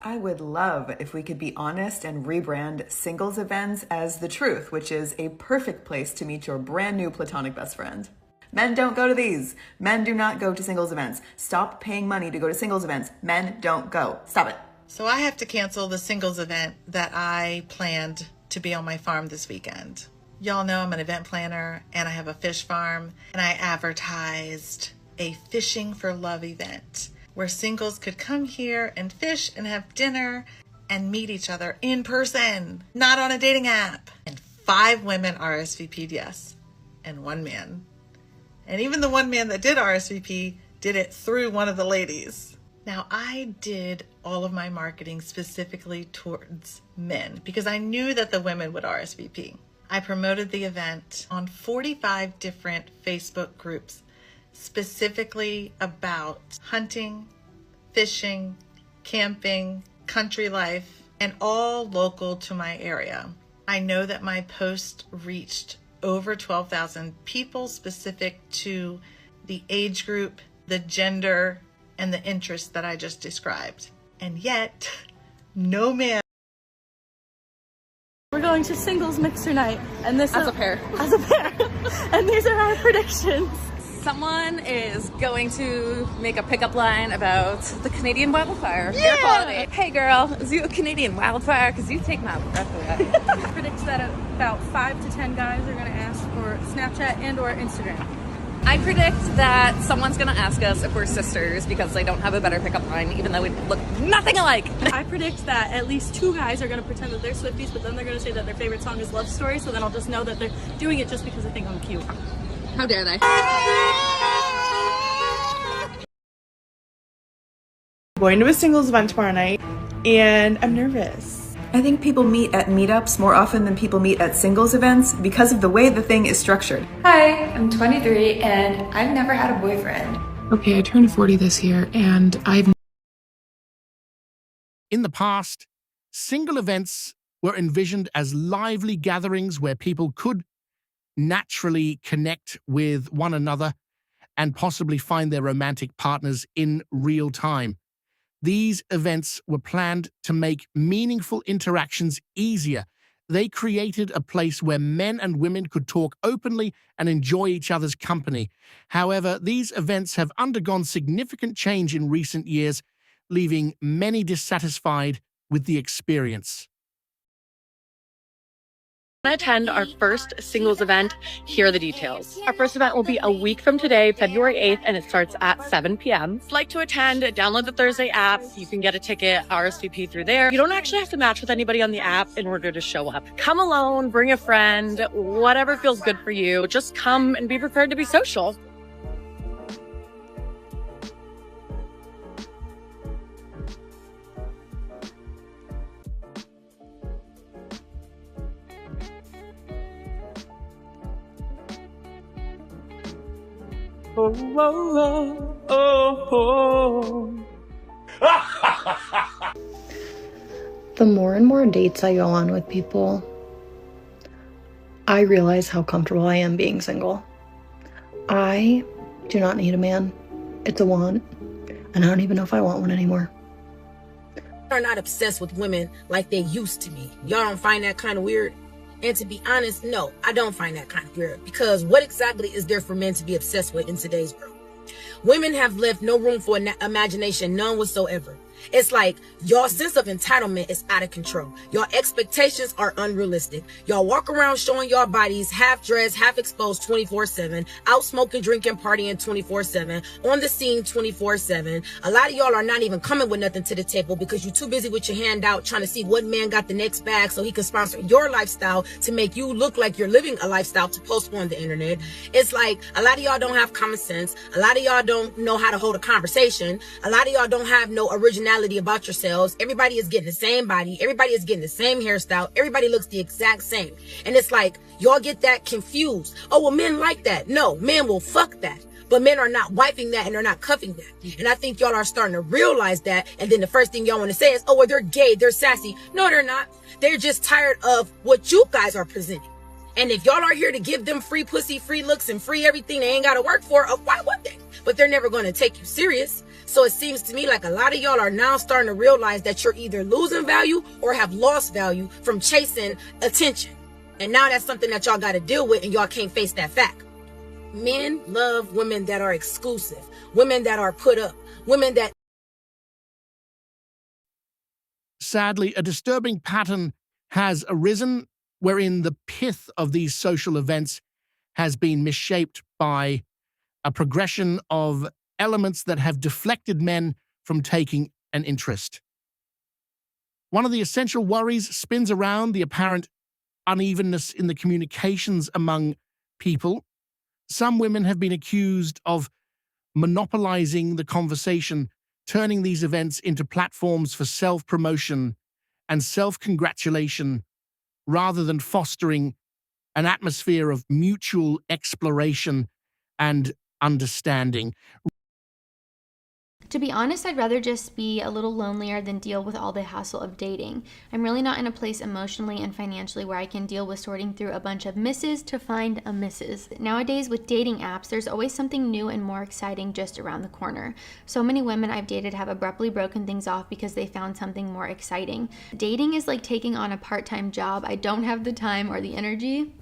I would love if we could be honest and rebrand singles events as The Truth, which is a perfect place to meet your brand new platonic best friend. Men don't go to these. Men do not go to singles events. Stop paying money to go to singles events. Men don't go. Stop it. So I have to cancel the singles event that I planned to be on my farm this weekend. Y'all know I'm an event planner and I have a fish farm, and I advertised a fishing for love event where singles could come here and fish and have dinner and meet each other in person, not on a dating app. And 5 women RSVP'd yes, and 1 man. And even the 1 man that did RSVP did it through one of the ladies. Now, I did all of my marketing specifically towards men because I knew that the women would RSVP. I promoted the event on 45 different Facebook groups specifically about hunting, fishing, camping, country life, and all local to my area. I know that my post reached over 12,000 people specific to the age group, the gender, and the interests that I just described. And yet, no man. We're going to singles mixer night, and this as a pair. And these are our predictions. Someone is going to make a pickup line about the Canadian wildfire air quality. Hey girl, is you a Canadian wildfire? Because you take my breath away. Predicts that about 5 to 10 guys are going to ask for Snapchat and or Instagram. I predict that someone's going to ask us if we're sisters because they don't have a better pickup line, even though we look nothing alike. I predict that at least 2 guys are going to pretend that they're Swifties, but then they're going to say that their favorite song is Love Story, so then I'll just know that they're doing it just because they think I'm cute. How dare they? I'm going to a singles event tomorrow night, and I'm nervous. I think people meet at meetups more often than people meet at singles events because of the way the thing is structured. Hi, I'm 23 and I've never had a boyfriend. Okay, I turned 40 this year and In the past, single events were envisioned as lively gatherings where people could naturally connect with one another and possibly find their romantic partners in real time. These events were planned to make meaningful interactions easier. They created a place where men and women could talk openly and enjoy each other's company. However, these events have undergone significant change in recent years, leaving many dissatisfied with the experience. To attend our first singles event, here are the details. Our first event will be a week from today, February 8th, and it starts at 7 p.m. If you'd like to attend, download the Thursday app. You can get a ticket, RSVP through there. You don't actually have to match with anybody on the app in order to show up. Come alone, bring a friend, whatever feels good for you. Just come and be prepared to be social. Oh, oh, oh, oh. The more and more dates I go on with people, I realize how comfortable I am being single. I do not need a man. It's a want, and I don't even know if I want one anymore. Are not obsessed with women like they used to be. Y'all don't find that kind of weird? And to be honest, no, I don't find that kind of weird, because what exactly is there for men to be obsessed with in today's world? Women have left no room for imagination, none whatsoever. It's like y'all sense of entitlement is out of control. Y'all expectations are unrealistic. Y'all walk around showing y'all bodies half dressed, half exposed 24/7, out smoking, drinking, partying 24/7, on the scene 24/7. A lot of y'all are not even coming with nothing to the table because you're too busy with your hand out trying to see what man got the next bag so he can sponsor your lifestyle to make you look like you're living a lifestyle to post on the internet. It's like a lot of y'all don't have common sense. A lot of y'all don't know how to hold a conversation. A lot of y'all don't have no originality about yourselves. Everybody is getting the same body. Everybody is getting the same hairstyle. Everybody looks the exact same. And it's like, y'all get that confused. Oh, well, men like that. No, men will fuck that. But men are not wiping that and they're not cuffing that. And I think y'all are starting to realize that. And then the first thing y'all want to say is, oh, well, they're gay. They're sassy. No, they're not. They're just tired of what you guys are presenting. And if y'all are here to give them free pussy, free looks, and free everything they ain't got to work for, why would they? But they're never going to take you serious. So it seems to me like a lot of y'all are now starting to realize that you're either losing value or have lost value from chasing attention. And now that's something that y'all got to deal with, and y'all can't face that fact. Men love women that are exclusive, women that are put up, women that... Sadly, a disturbing pattern has arisen wherein the pith of these social events has been misshaped by a progression of elements that have deflected men from taking an interest. One of the essential worries spins around the apparent unevenness in the communications among people. Some women have been accused of monopolizing the conversation, turning these events into platforms for self-promotion and self-congratulation rather than fostering an atmosphere of mutual exploration and understanding. To be honest, I'd rather just be a little lonelier than deal with all the hassle of dating. I'm really not in a place emotionally and financially where I can deal with sorting through a bunch of misses to find a missus. Nowadays, with dating apps, there's always something new and more exciting just around the corner. So many women I've dated have abruptly broken things off because they found something more exciting. Dating is like taking on a part-time job. I don't have the time or the energy.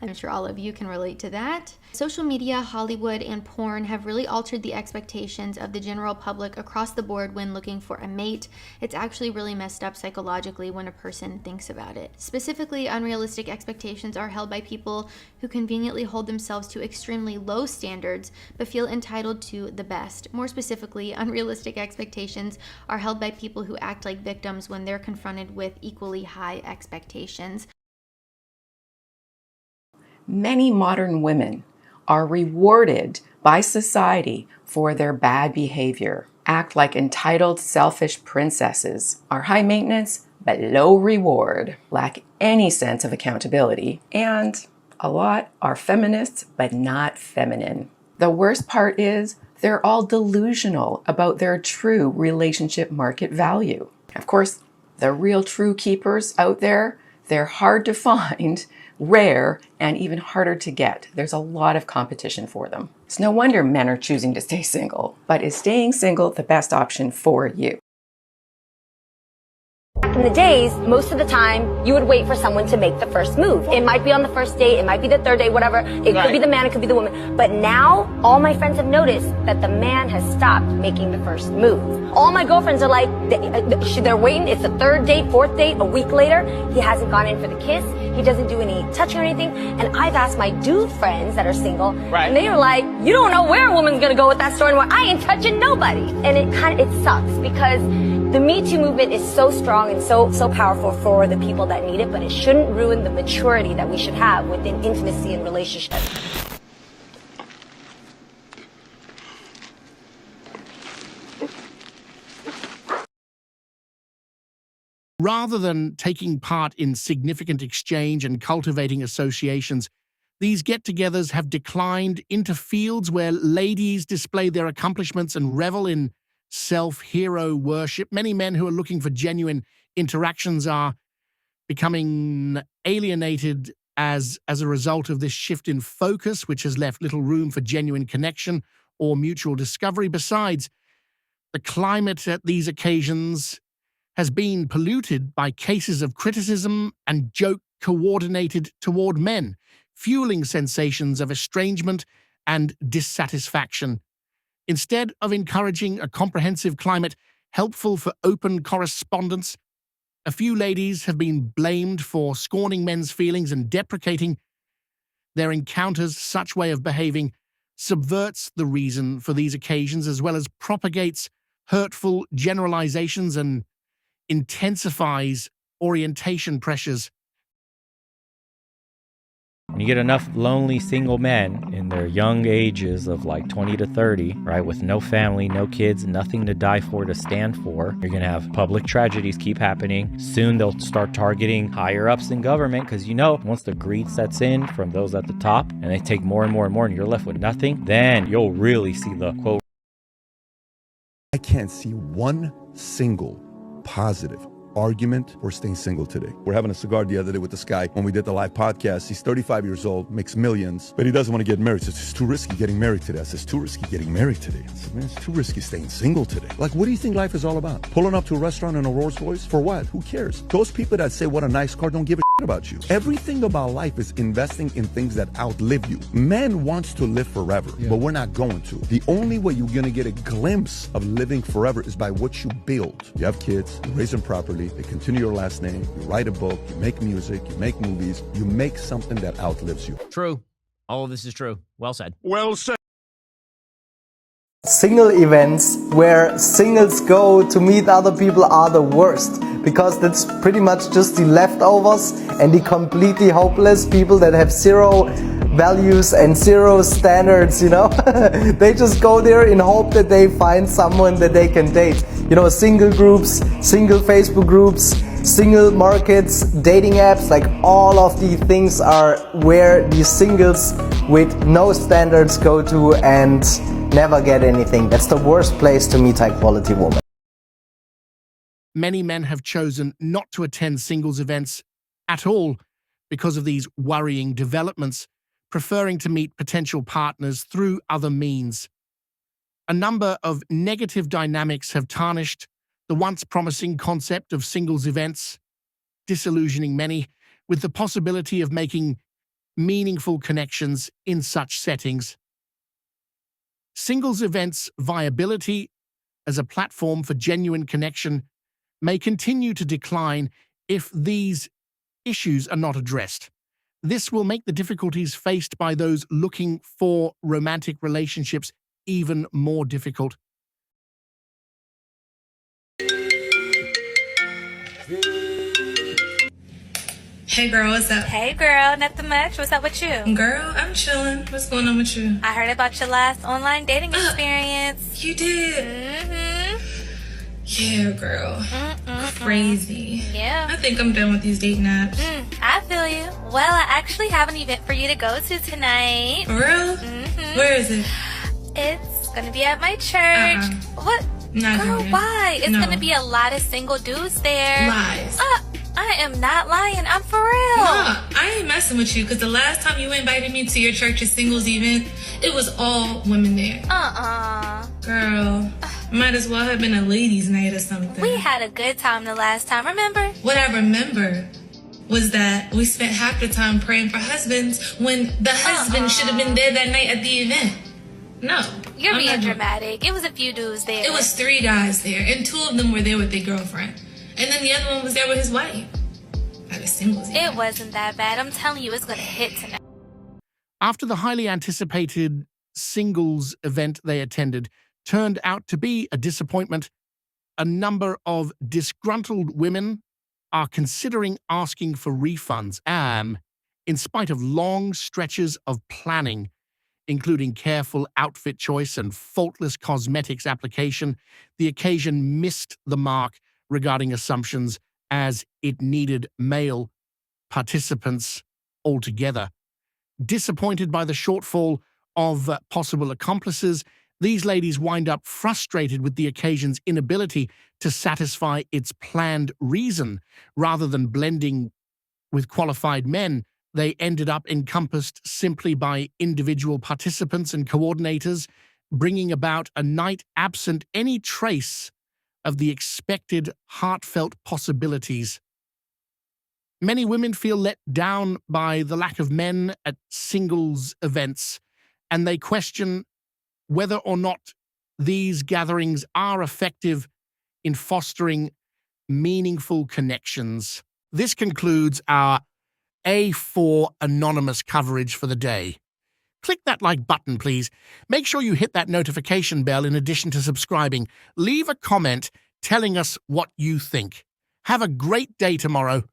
I'm sure all of you can relate to that. Social media, Hollywood, and porn have really altered the expectations of the general public across the board when looking for a mate. It's actually really messed up psychologically when a person thinks about it. Specifically, unrealistic expectations are held by people who conveniently hold themselves to extremely low standards but feel entitled to the best. More specifically, unrealistic expectations are held by people who act like victims when they're confronted with equally high expectations. Many modern women are rewarded by society for their bad behavior, act like entitled, selfish princesses, are high maintenance but low reward, lack any sense of accountability, and a lot are feminists but not feminine. The worst part is they're all delusional about their true relationship market value. Of course, the real true keepers out there, they're hard to find, rare, and even harder to get. There's a lot of competition for them. It's no wonder men are choosing to stay single. But is staying single the best option for you? Back in the days, most of the time, you would wait for someone to make the first move. It might be on the first date, it might be the third date, whatever. It could be the man, it could be the woman. But now, all my friends have noticed that the man has stopped making the first move. All my girlfriends are like, they're waiting. It's the third date, fourth date, a week later. He hasn't gone in for the kiss. He doesn't do any touching or anything. And I've asked my dude friends that are single, and they are like, you don't know where a woman's gonna go with that story anymore. I ain't touching nobody. And it sucks because the Me Too movement is so strong and so powerful for the people that need it, but it shouldn't ruin the maturity that we should have within intimacy and relationships. Rather than taking part in significant exchange and cultivating associations, these get-togethers have declined into fields where ladies display their accomplishments and revel in self-hero worship. Many men who are looking for genuine interactions are becoming alienated as a result of this shift in focus, which has left little room for genuine connection or mutual discovery. Besides, the climate at these occasions has been polluted by cases of criticism and joke coordinated toward men, fueling sensations of estrangement and dissatisfaction. Instead of encouraging a comprehensive climate helpful for open correspondence, a few ladies have been blamed for scorning men's feelings and deprecating their encounters. Such way of behaving subverts the reason for these occasions as well as propagates hurtful generalizations and intensifies orientation pressures. When you get enough lonely single men in their young ages of like 20 to 30, right, with no family, no kids, nothing to die for, to stand for, you're going to have public tragedies keep happening. Soon they'll start targeting higher ups in government because, once the greed sets in from those at the top and they take more and more and more and you're left with nothing, then you'll really see the quote. I can't see one single positive argument for staying single today. We're having a cigar the other day with this guy when we did the live podcast. He's 35 years old, makes millions, but he doesn't want to get married. He says, it's too risky getting married today. I said, it's too risky getting married today. I said, man, it's too risky staying single today. Like, what do you think life is all about? Pulling up to a restaurant in a Rolls Royce? For what? Who cares? Those people that say, what a nice car, don't give a shit about you. Everything about life is investing in things that outlive you. Man wants to live forever, but we're not going to. The only way you're going to get a glimpse of living forever is by what you build. You have kids, you raise them properly, they continue your last name, you write a book, you make music, you make movies, you make something that outlives you. True. All of this is true. Well said. Well said. Single events where singles go to meet other people are the worst, because that's pretty much just the leftovers and the completely hopeless people that have zero values and zero standards, you know. They just go there in hope that they find someone that they can date. You know, single groups, single Facebook groups, single markets, dating apps, like all of these things are where the singles with no standards go to and never get anything. That's the worst place to meet high quality women. Many men have chosen not to attend singles events at all because of these worrying developments, preferring to meet potential partners through other means. A number of negative dynamics have tarnished the once promising concept of singles events, disillusioning many with the possibility of making meaningful connections in such settings. Singles events' viability as a platform for genuine connection may continue to decline if these issues are not addressed. This will make the difficulties faced by those looking for romantic relationships even more difficult. Hey girl, what's up? Hey girl, nothing much. What's up with you? Girl, I'm chilling. What's going on with you? I heard about your last online dating experience. You did? Yeah, girl. Crazy. Yeah. I think I'm done with these dating apps. I feel you. Well, I actually have an event for you to go to tonight. For real? Where is it? It's gonna be at my church. What? Not girl, going. why? It's No. gonna be a lot of single dudes there. Lies. I am not lying. I'm for real. Nah, I ain't messing with you, because the last time you invited me to your church's singles event, it was all women there. Girl, might as well have been a ladies' night or something. We had a good time the last time, remember? What I remember was that we spent half the time praying for husbands when the husband should have been there that night at the event. No. You're I'm being not doing- dramatic. It was a few dudes there. It was 3 guys there, and 2 of them were there with their girlfriend. And then the other one was there with his wife. At a singles event. It wasn't that bad. I'm telling you, it's gonna hit tonight. After the highly anticipated singles event they attended turned out to be a disappointment, a number of disgruntled women are considering asking for refunds, in spite of long stretches of planning, including careful outfit choice and faultless cosmetics application. The occasion missed the mark regarding assumptions, as it needed male participants altogether. Disappointed by the shortfall of possible accomplices, these ladies wind up frustrated with the occasion's inability to satisfy its planned reason. Rather than blending with qualified men, they ended up encompassed simply by individual participants and coordinators, bringing about a night absent any trace of the expected heartfelt possibilities. Many women feel let down by the lack of men at singles events, and they question whether or not these gatherings are effective in fostering meaningful connections. This concludes our A4 Anonymous coverage for the day. Click that like button, please. Make sure you hit that notification bell in addition to subscribing. Leave a comment telling us what you think. Have a great day tomorrow.